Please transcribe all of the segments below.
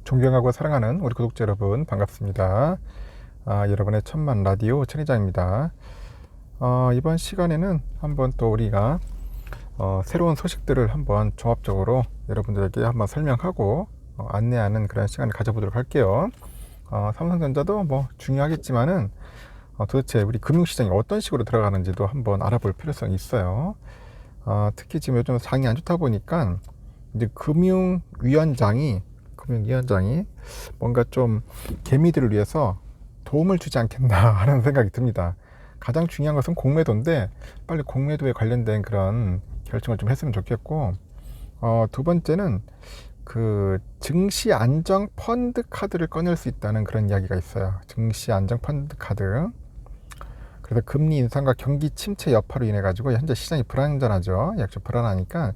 존경하고 사랑하는 우리 구독자 여러분 반갑습니다. 여러분의 천만 라디오 천희장입니다. 이번 시간에는 한번 또 우리가 새로운 소식들을 한번 종합적으로 여러분들에게 한번 설명하고 안내하는 그런 시간을 가져보도록 할게요. 삼성전자도 뭐 중요하겠지만은 도대체 우리 금융시장이 어떤 식으로 들어가는지도 한번 알아볼 필요성이 있어요. 특히 지금 요즘 장이 안 좋다 보니까 이제 금융위원장이 뭔가 좀 개미들을 위해서 도움을 주지 않겠나 하는 생각이 듭니다. 가장 중요한 것은 공매도인데 빨리 공매도에 관련된 그런 결정을 좀 했으면 좋겠고, 두 번째는 그 증시 안정 펀드 카드를 꺼낼 수 있다는 그런 이야기가 있어요. 증시 안정 펀드 카드. 그래서 금리 인상과 경기 침체 여파로 인해 가지고 현재 시장이 불안전하죠. 약간 불안하니까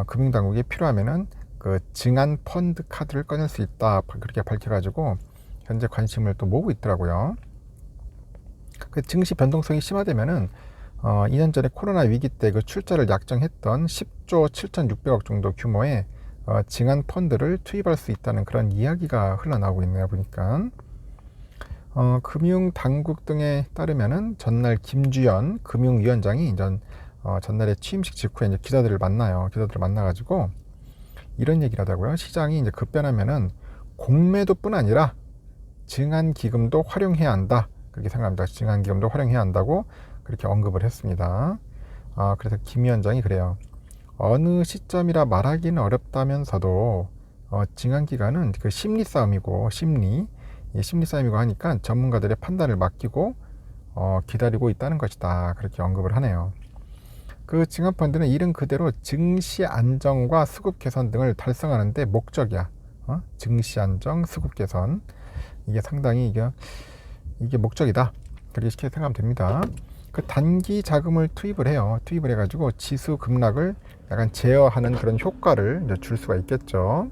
금융당국이 필요하면은 그 증안 펀드 카드를 꺼낼 수 있다, 그렇게 밝혀가지고 현재 관심을 또 모으고 있더라고요. 그 증시 변동성이 심화되면은 2년 전에 코로나 위기 때 그 출자를 약정했던 10조 7,600억 정도 규모의 증안 펀드를 투입할 수 있다는 그런 이야기가 흘러나오고 있네요. 보니까 금융 당국 등에 따르면은 전날 김주연 금융위원장이 전날에 취임식 직후에 이제 기자들을 만나가지고 이런 얘기를 하더라고요. 시장이 이제 급변하면은 공매도뿐 아니라 증안기금도 활용해야 한다, 그렇게 생각합니다. 증안기금도 활용해야 한다고 그렇게 언급을 했습니다. 그래서 김 위원장이 그래요. 어느 시점이라 말하기는 어렵다면서도 증안기간은 그 심리 싸움이고 심리 싸움이고 하니까 전문가들의 판단을 맡기고 기다리고 있다는 것이다, 그렇게 언급을 하네요. 그 증안펀드는 이름 그대로 증시 안정과 수급 개선 등을 달성하는 데 목적이야. 증시 안정, 수급 개선, 이게 상당히 이게 목적이다, 그렇게 생각하면 됩니다. 그 단기 자금을 투입을 해가지고 지수 급락을 약간 제어하는 그런 효과를 이제 줄 수가 있겠죠.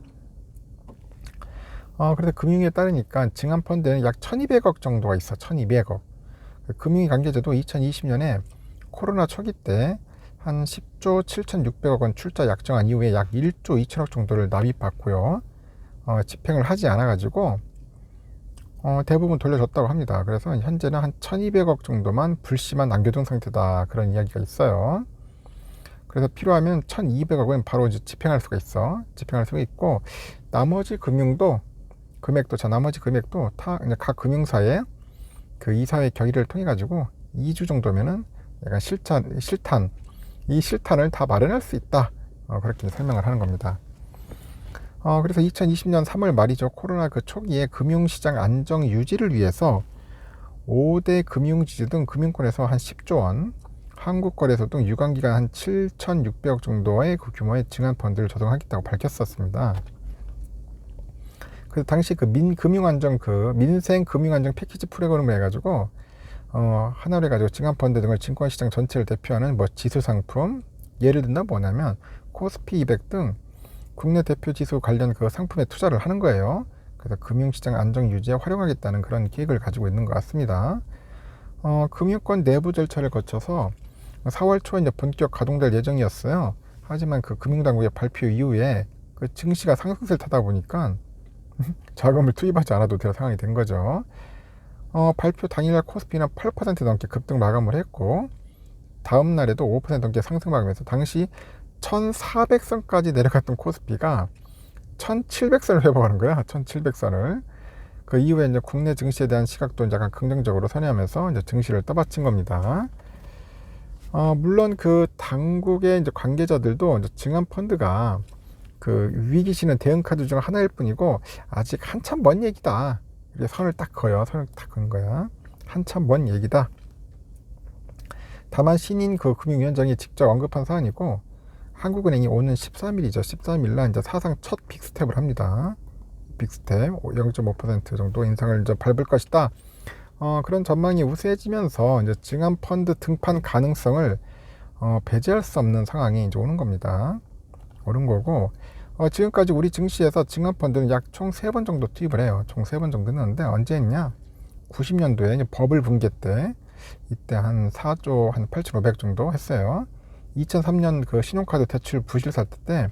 그래서 금융위에 따르니까 증안펀드는 약 1200억 정도가 있어. 1200억. 금융위 관계자도 2020년에 코로나 초기 때 한 10조 7,600억 원 출자 약정한 이후에 약 1조 2천억 정도를 납입받고요. 집행을 하지 않아가지고 대부분 돌려줬다고 합니다. 그래서 현재는 한 1,200억 정도만 불씨만 남겨둔 상태다, 그런 이야기가 있어요. 그래서 필요하면 1,200억은 바로 이제 집행할 수가 있고, 나머지 금액도 각 금융사의 그 이사회 결의를 통해 가지고 2주 정도면은 약간 이 실탄을 다 마련할 수 있다, 그렇게 설명을 하는 겁니다. 그래서 2020년 3월 말이죠. 코로나 그 초기에 금융시장 안정 유지를 위해서 5대 금융지주 등 금융권에서 한 10조 원, 한국거래소 등 유관기관 한 7,600억 정도의 그 규모의 증안펀드를 조성하겠다고 밝혔었습니다. 그래서 당시 그 민생 금융안정 패키지 프로그램을 해가지고 하나로 해가지고 증안펀드 등을 증권시장 전체를 대표하는 뭐 지수상품, 예를 든다 뭐냐면 코스피 200 등 국내 대표 지수 관련 그 상품에 투자를 하는 거예요. 그래서 금융시장 안정 유지에 활용하겠다는 그런 계획을 가지고 있는 것 같습니다. 금융권 내부 절차를 거쳐서 4월 초에 이제 본격 가동될 예정이었어요. 하지만 그 금융당국의 발표 이후에 그 증시가 상승세를 타다 보니까 자금을 투입하지 않아도 될 상황이 된 거죠. 발표 당일날 코스피는 8% 넘게 급등 마감을 했고, 다음 날에도 5% 넘게 상승 마감해서 당시 1400선까지 내려갔던 코스피가 1700선을 회복하는 거야. 1700선을. 그 이후에 이제 국내 증시에 대한 시각도 약간 긍정적으로 선회하면서 이제 증시를 떠받친 겁니다. 물론 그 당국의 이제 관계자들도 이제 증안펀드가 그 위기시는 대응 카드 중 하나일 뿐이고 아직 한참 먼 얘기다, 이렇게 선을 딱 그은 거야. 한참 먼 얘기다. 다만 신인 그 금융위원장이 직접 언급한 사안이고, 한국은행이 오는 13일이죠. 13일날 이제 사상 첫 빅스텝을 합니다. 빅스텝 0.5% 정도 인상을 이제 밟을 것이다. 그런 전망이 우세해지면서 이제 증안펀드 등판 가능성을 배제할 수 없는 상황이 이제 오는 거고, 지금까지 우리 증시에서 증안펀드는 약 총 3번 정도 투입을 해요. 총 3번 정도 했는데 언제 했냐? 90년도에 버블 붕괴 때, 이때 한 4조 한 8,500 정도 했어요. 2003년 그 신용카드 대출 부실 사태 때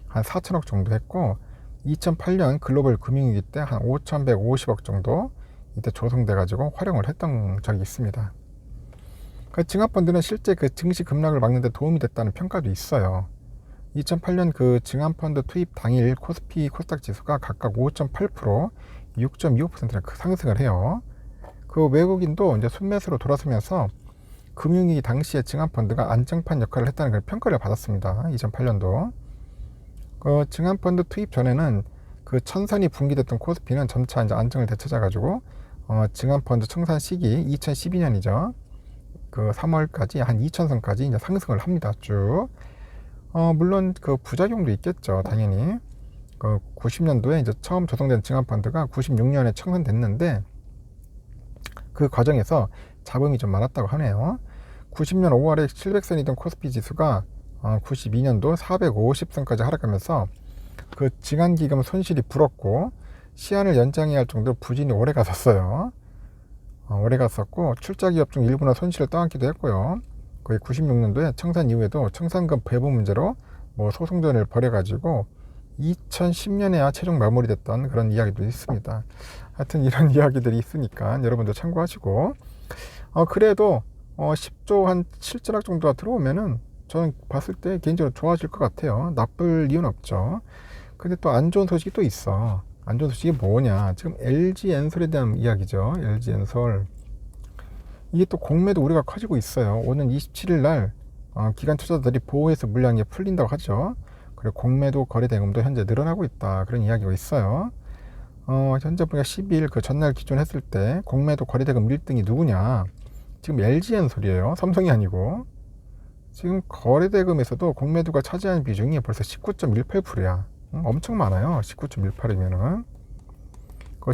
한 4천억 정도 했고, 2008년 글로벌 금융위기 때 한 5,150억 정도 이때 조성돼 가지고 활용을 했던 적이 있습니다. 그 증합펀드는 실제 그 증시 급락을 막는 데 도움이 됐다는 평가도 있어요. 2008년 그 증합펀드 투입 당일 코스피 코스닥 지수가 각각 5.8%, 6.25%나 상승을 해요. 그 외국인도 이제 순매수로 돌아서면서 금융위기 당시에 증합펀드가 안정판 역할을 했다는 그런 평가를 받았습니다. 2008년도. 그 증합펀드 투입 전에는 그 천선이 붕괴됐던 코스피는 점차 이제 안정을 되찾아가지고 증합펀드 청산 시기 2012년이죠. 그 3월까지 한 2,000선까지 이제 상승을 합니다. 쭉. 물론 그 부작용도 있겠죠. 당연히. 그 90년도에 이제 처음 조성된 증합펀드가 96년에 청산됐는데 그 과정에서 잡음이 좀 많았다고 하네요. 90년 5월에 700선이던 코스피 지수가 92년도 450선까지 하락하면서 그 증한기금 손실이 불었고 시한을 연장해야 할 정도로 부진이 오래 갔었어요. 오래 갔었고 출자기업 중 일부는 손실을 떠안기도 했고요. 거의 96년도에 청산 이후에도 청산금 배분 문제로 뭐 소송전을 벌여가지고 2010년에야 최종 마무리됐던 그런 이야기도 있습니다. 하여튼 이런 이야기들이 있으니까 여러분들 참고하시고 그래도 10조 한 7천억 정도가 들어오면은 저는 봤을 때 개인적으로 좋아질 것 같아요. 나쁠 이유는 없죠. 근데 또 안 좋은 소식이 또 있어. 안 좋은 소식이 뭐냐, 지금 LG엔솔에 대한 이야기죠. LG엔솔 이게 또 공매도 우려가 커지고 있어요. 오는 27일 날 기관 투자자들이 보호해서 물량이 풀린다고 하죠. 그리고 공매도 거래 대금도 현재 늘어나고 있다, 그런 이야기가 있어요. 현재 보니까 12일 그 전날 기준했을 때 공매도 거래 대금 1등이 누구냐, 지금 LG엔솔이에요. 삼성이 아니고. 지금 거래 대금에서도 공매도가 차지하는 비중이 벌써 19.18%야. 엄청 많아요. 19.18이면은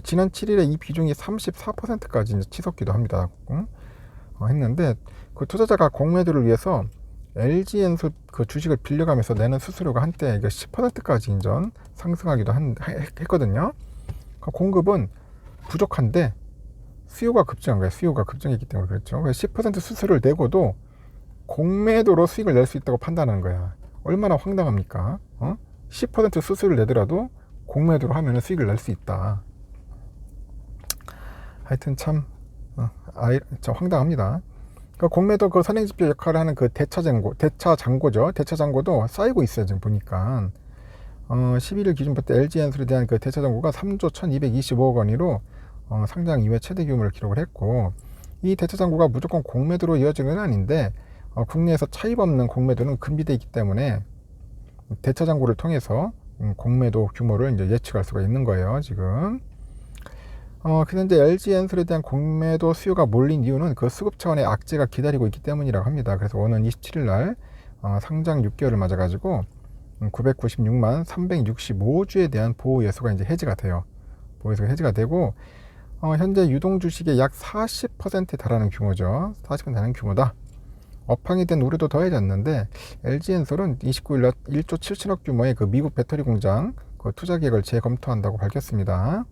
지난 7일에 이 비중이 34%까지 이제 치솟기도 합니다. 했는데 그 투자자가 공매도를 위해서 LG엔솔 그 주식을 빌려가면서 내는 수수료가 한때 10%까지 인전 상승하기도 했거든요. 공급은 부족한데 수요가 급증한 거예요. 수요가 급증했기 때문에 그렇죠. 10% 수수료를 내고도 공매도로 수익을 낼 수 있다고 판단하는 거야. 얼마나 황당합니까? 10% 수수료를 내더라도 공매도로 하면 수익을 낼 수 있다. 하여튼 참 황당합니다. 공매도 그 선행지표 역할을 하는 그 대차장고죠. 대차장고도 쌓이고 있어요. 지금 보니까 11일 기준부터 LG엔솔에 대한 그 대차장고가 3조 1225억 원으로 상장 이후에 최대 규모를 기록을 했고, 이 대차장고가 무조건 공매도로 이어지는 건 아닌데 국내에서 차입 없는 공매도는 금지되어 있기 때문에 대차장고를 통해서 공매도 규모를 이제 예측할 수가 있는 거예요. 지금 그래서 이제 LG엔솔에 대한 공매도 수요가 몰린 이유는 그 수급 차원의 악재가 기다리고 있기 때문이라고 합니다. 그래서 오는 27일 날 상장 6개월을 맞아가지고 996만 365주에 대한 보호 예수가 이제 해지가 돼요. 보호 예수가 해지가 되고 현재 유동 주식의 약 40%에 달하는 규모죠. 40% 달하는 규모다. 업황이 된 우려도 더해졌는데 LG엔솔은 29일 날 1조 7천억 규모의 그 미국 배터리 공장 그 투자 계획을 재검토한다고 밝혔습니다.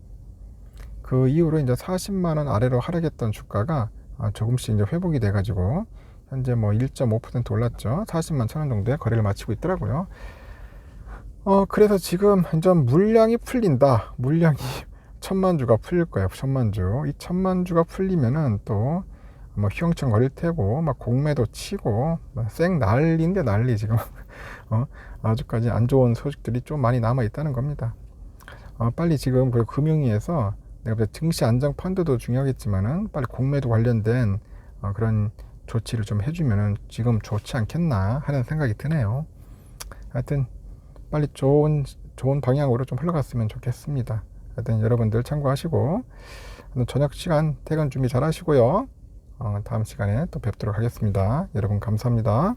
그 이후로 이제 40만 원 아래로 하락했던 주가가 조금씩 이제 회복이 돼가지고 현재 뭐 1.5% 올랐죠. 40만 1,000원 정도의 거래를 마치고 있더라고요. 그래서 지금 이제 물량이 풀린다. 물량이 1,000만 주가 풀릴 거예요. 1,000만 주. 이 1,000만 주가 풀리면은 또 뭐 휘영청 거릴 테고 막 공매도 치고 쌩 난리인데 난리 지금. 아주까지 안 좋은 소식들이 좀 많이 남아 있다는 겁니다. 빨리 지금 그 금융위에서 내가 증시 안정 펀드도 중요하겠지만은 빨리 공매도 관련된 그런 조치를 좀 해주면은 지금 좋지 않겠나 하는 생각이 드네요. 하여튼 빨리 좋은 방향으로 좀 흘러갔으면 좋겠습니다. 하여튼 여러분들 참고하시고 저녁 시간 퇴근 준비 잘 하시고요. 다음 시간에 또 뵙도록 하겠습니다. 여러분 감사합니다.